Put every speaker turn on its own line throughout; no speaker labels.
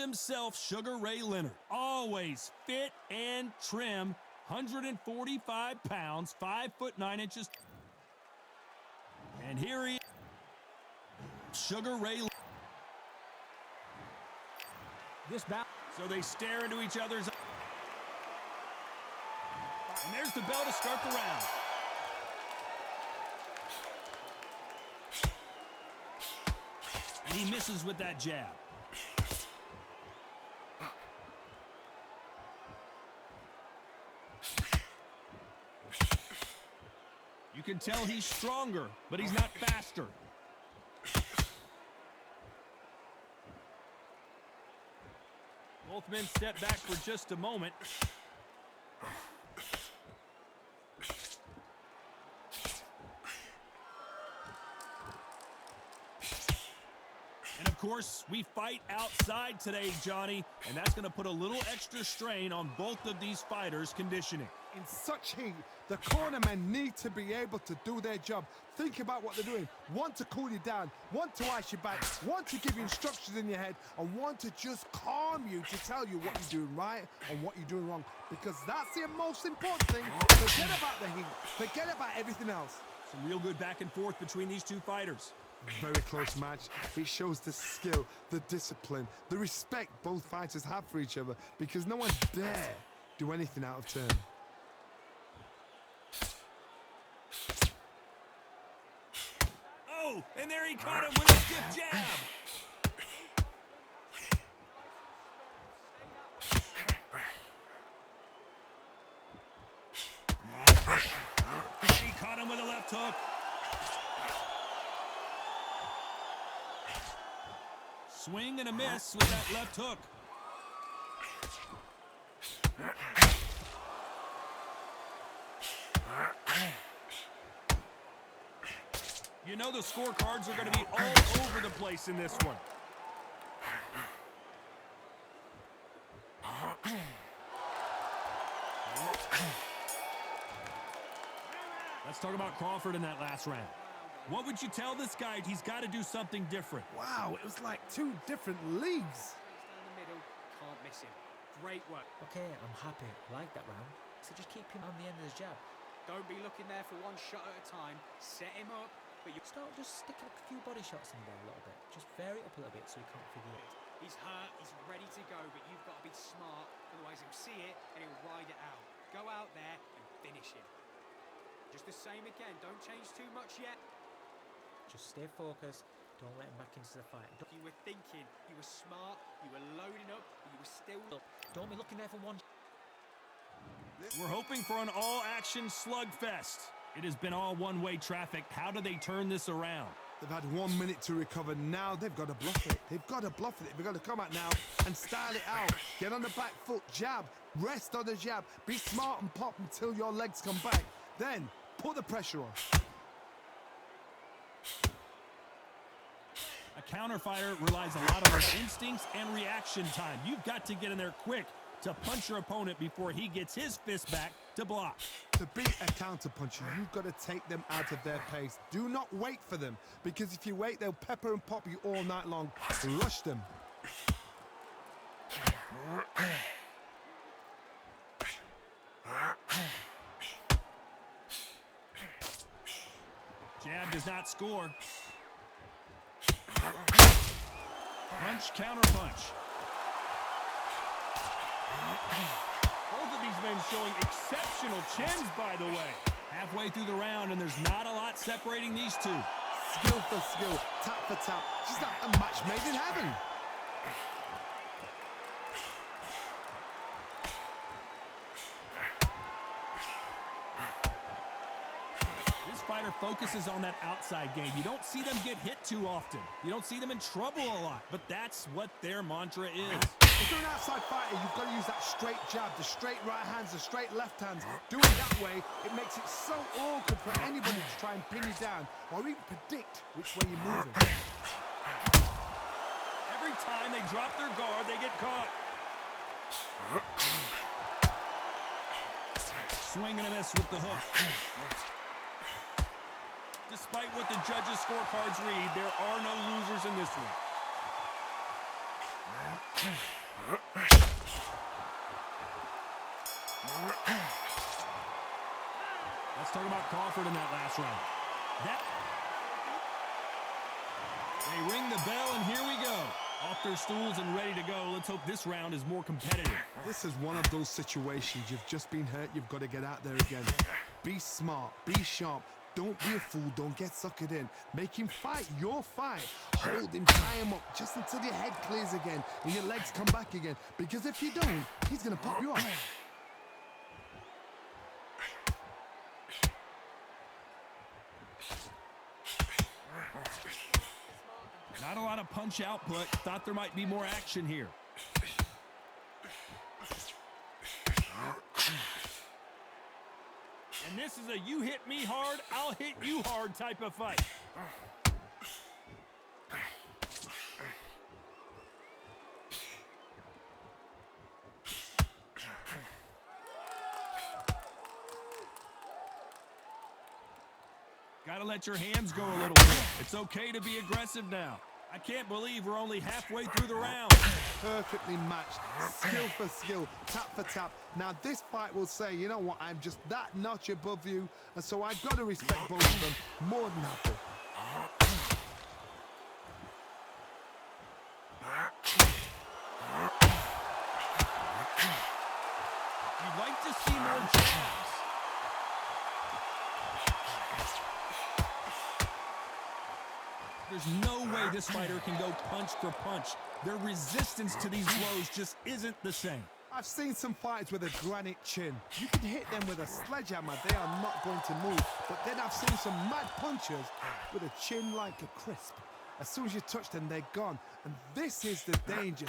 himself, Sugar Ray Leonard. Always fit and trim, 145 pounds, 5'9". And here he is, Sugar Ray Leonard. So they stare into each other's eyes. And there's the bell to start the round. And he misses with that jab. You can tell he's stronger, but he's not faster. Both men step back for just a moment. And of course, we fight outside today, Johnny, and that's going to put a little extra strain on both of these fighters' conditioning.
In such heat, the cornermen need to be able to do their job. Think about what they're doing. One to cool you down, one to ice you back, one to give you instructions in your head, and one to just calm you to tell you what you're doing right and what you're doing wrong. Because that's the most important thing. Forget about the heat. Forget about everything else.
Some real good back and forth between these two fighters.
Very close match. It shows the skill, the discipline, the respect both fighters have for each other, because no one dare do anything out of turn.
Oh, and there he caught him with a stiff jab. He caught him with a left hook. Swing and a miss with that left hook. You know the scorecards are going to be all over the place in this one. Let's talk about Crawford in that last round. What would you tell this guy? He's got to do something different.
Wow, it was like two different leagues.
Down the middle, can't miss him. Great work.
Okay, I'm happy. I like that round. So just keep him on the end of the jab.
Don't be looking there for one shot at a time. Set him up, but you
Start just sticking a few body shots in there a little bit. Just vary it up a little bit so he can't figure it.
He's hurt, he's ready to go, but you've got to be smart. Otherwise he'll see it and he'll ride it out. Go out there and finish him. Just the same again. Don't change too much yet.
Just stay focused. Don't let him back into the fight.
You were thinking, you were smart, you were loading up, but you were still up.
Don't be looking there for one.
We're hoping for an all-action slugfest. It has been all one-way traffic. How do they turn this around?
They've had 1 minute to recover. Now they've got to bluff it. They've got to bluff it. They've got to come out now and style it out. Get on the back foot, jab, rest on the jab. Be smart and pop until your legs come back. Then put the pressure on.
A counter fighter relies a lot on their instincts and reaction time. You've got to get in there quick to punch your opponent before he gets his fist back to block.
To beat a counter puncher, you've got to take them out of their pace. Do not wait for them, because if you wait, they'll pepper and pop you all night long. Rush them.
Jab does not score. Punch, counter punch. Both of these men showing exceptional chins, by the way. Halfway through the round, and there's not a lot separating these two.
Skill for skill, tap for tap. Just like a match made in heaven.
This fighter focuses on that outside game. You don't see them get hit too often. You don't see them in trouble a lot, but that's what their mantra is.
If you're an outside fighter, you've got to use that straight jab, the straight right hands, the straight left hands. Doing it that way, it makes it so awkward for anybody to try and pin you down or even predict which way you're moving.
Every time they drop their guard, they get caught. Swing and a miss with the hook. Despite what the judges' scorecards read, there are no losers in this one. Let's talk about Crawford in that last round. They ring the bell, and here we go. Off their stools and ready to go. Let's hope this round is more competitive.
This is one of those situations. You've just been hurt. You've got to get out there again. Be smart. Be sharp. Don't be a fool. Don't get suckered in. Make him fight your fight. Hold him, tie him up just until your head clears again and your legs come back again. Because if you don't, he's going to pop you off.
Not a lot of punch output. Thought there might be more action here. And this is a you hit me hard, I'll hit you hard type of fight. Gotta let your hands go a little bit. It's okay to be aggressive now. I can't believe we're only halfway through the round.
Perfectly matched, skill for skill, tap for tap. Now this fight will say, you know what, I'm just that notch above you, and so I've got to respect both of them more than happy.
You'd like to see more jabs. There's no way this fighter can go punch for punch. Their resistance to these blows just isn't the same.
I've seen some fighters with a granite chin. You can hit them with a sledgehammer, they are not going to move. But then I've seen some mad punchers with a chin like a crisp. As soon as you touch them, they're gone. And this is the danger.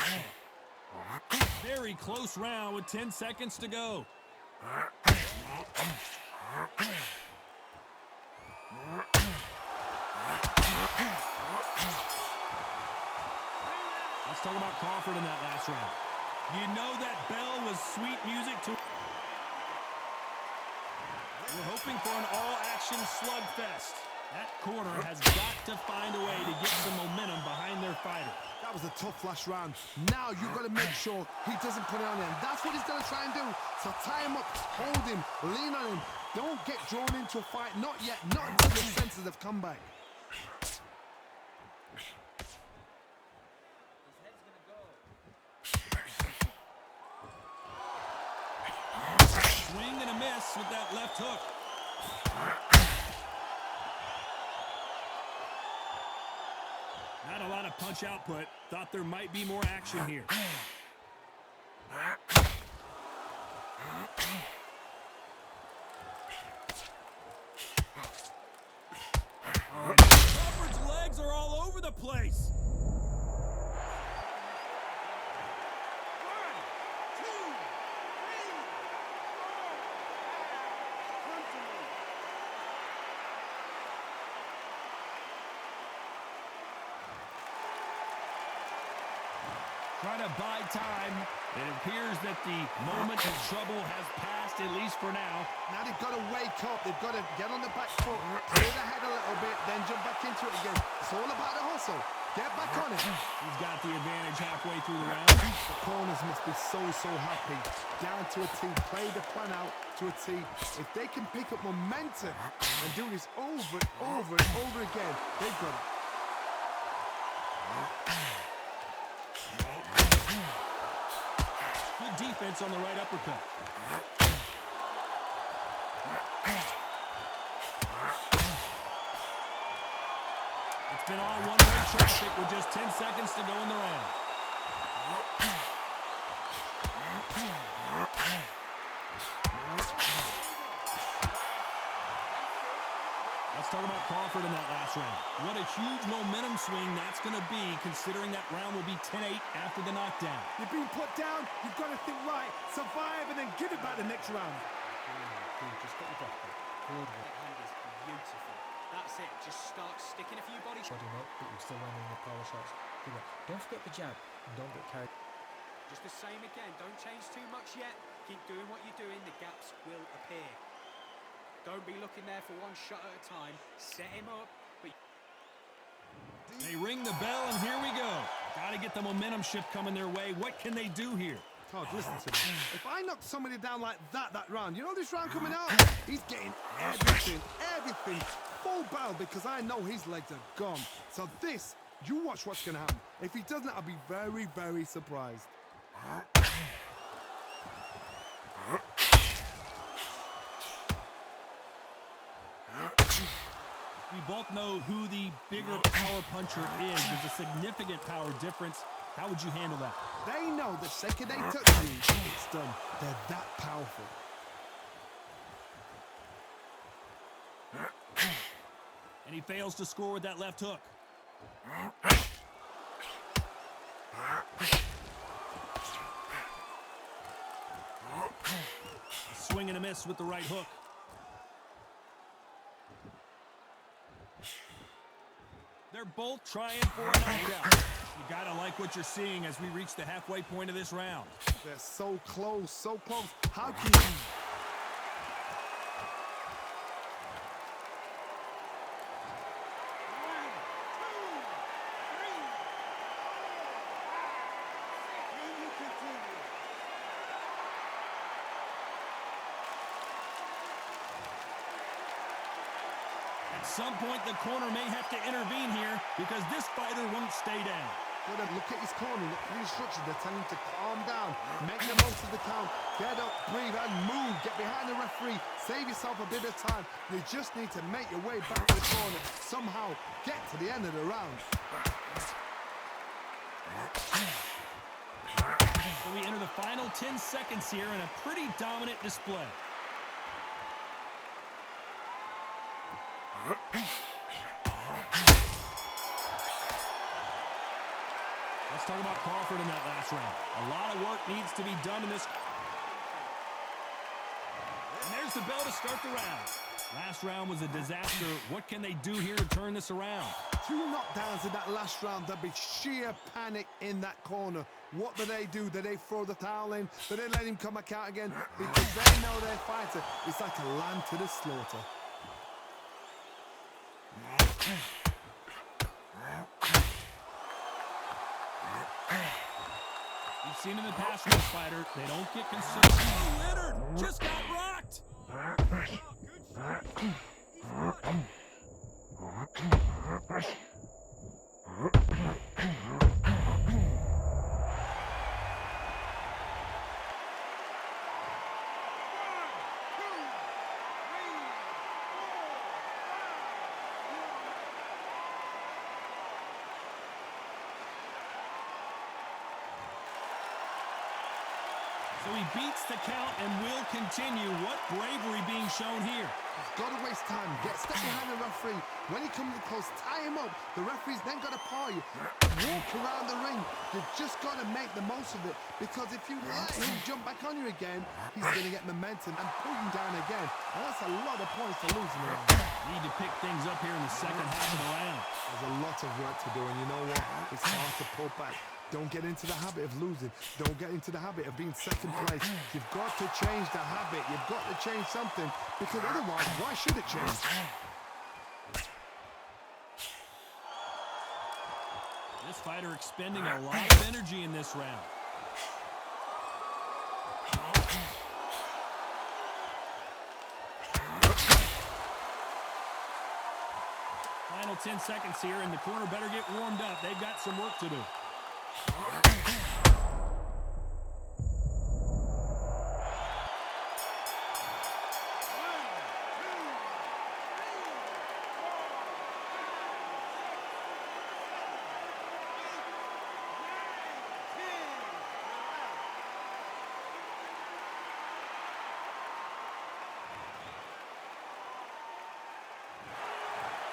Very close round with 10 seconds to go. Let's talk about Crawford in that last round. You know that bell was sweet music to... We're hoping for an all-action slugfest. That corner has got to find a way to get some momentum behind their fighter.
That was a tough last round. Now you've got to make sure he doesn't put it on him. That's what he's going to try and do. So tie him up, hold him, lean on him. Don't get drawn into a fight. Not yet. Not until the senses have come back.
Swing and a miss with that left hook. Not a lot of punch output. Thought there might be more action here. Crawford's legs are all over the place. Trying to buy time. It appears that the moment of trouble has passed, at least for now.
Now they've got to wake up. They've got to get on the back foot, clear the head a little bit, then jump back into it again. It's all about the hustle. Get back on it.
He's got the advantage halfway through the round.
The corners must be so happy. Down to a T. Play the plan out to a T. If they can pick up momentum and do this over and over and over again, they've got it.
Good defense on the right uppercut. It's been all one-way traffic with just 10 seconds to go in the round. Let's talk about Crawford in that last round. What a huge momentum swing that's going to be, considering that round will be 10-8 after the knockdown.
You've been put down, you've got to think right, survive, and then give it back the next round.
Just get your breath back. Good work.
That hand is beautiful. That's it. Just start sticking a few body shots.
Body up, but you're still landing the power shots. Good work. Don't forget the jab, and don't get carried.
Just the same again. Don't change too much yet. Keep doing what you're doing. The gaps will appear. Don't be looking there for one shot at a time. Set him up. But
They ring the bell, and here we go. Got to get the momentum shift coming their way. What can they do here?
Todd, listen to me. If I knock somebody down like that round, you know this round coming out? He's getting everything, full barrel, because I know his legs are gone. So this, you watch what's going to happen. If he doesn't, I'll be very, very surprised.
We both know who the bigger power puncher is. There's a significant power difference. How would you handle that?
They know the second they touch me, it's done. They're that powerful.
And he fails to score with that left hook. A swing and a miss with the right hook. They're both trying for a knockout. You gotta like what you're seeing as we reach the halfway point of this round.
They're so close, so close. How can you...
At some point, the corner may have to intervene here because this fighter won't stay down.
Look at his corner, look at the instructions. They're telling him to calm down, make the most of the count, get up, breathe, and move. Get behind the referee, save yourself a bit of time. You just need to make your way back to the corner. Somehow, get to the end of the round.
So we enter the final 10 seconds here in a pretty dominant display. Let's talk about Crawford in that last round. A lot of work needs to be done in this. And there's the bell to start the round. Last round was a disaster. What can they do here to turn this around?
2 knockdowns in that last round. There'll be sheer panic in that corner. What do? Do they throw the towel in? Do they let him come back out again? Because they know their fighter. It's like a lamb to the slaughter.
We've seen in the past with this fighter, they don't get concerned. Oh, Leonard just got rocked. So he beats the count and will continue. What bravery being shown here.
He's got to waste time. Step behind the referee. When he comes in close, tie him up. The referee's then got to paw you. Walk around the ring. You've just got to make the most of it. Because if you let him jump back on you again, he's going to get momentum and pull you down again. And that's a lot of points to lose in the round.
Need to pick things up here in the second half of the round.
There's a lot of work to do, and you know what? It's hard to pull back. Don't get into the habit of losing. Don't get into the habit of being second place. You've got to change the habit. You've got to change something, because otherwise, why should it change?
This fighter expending a lot of energy in this round. Final 10 seconds here, and the corner better get warmed up. They've got some work to do.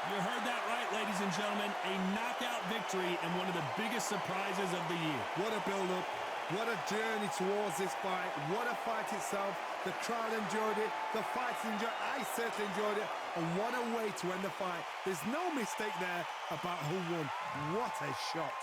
You heard that right, ladies and gentlemen. A knockout victory and one of the biggest surprises of the year.
What a build-up. What a journey towards this fight. What a fight itself. The crowd enjoyed it. The fighters enjoyed it. I certainly enjoyed it. And what a way to end the fight. There's no mistake there about who won. What a shot.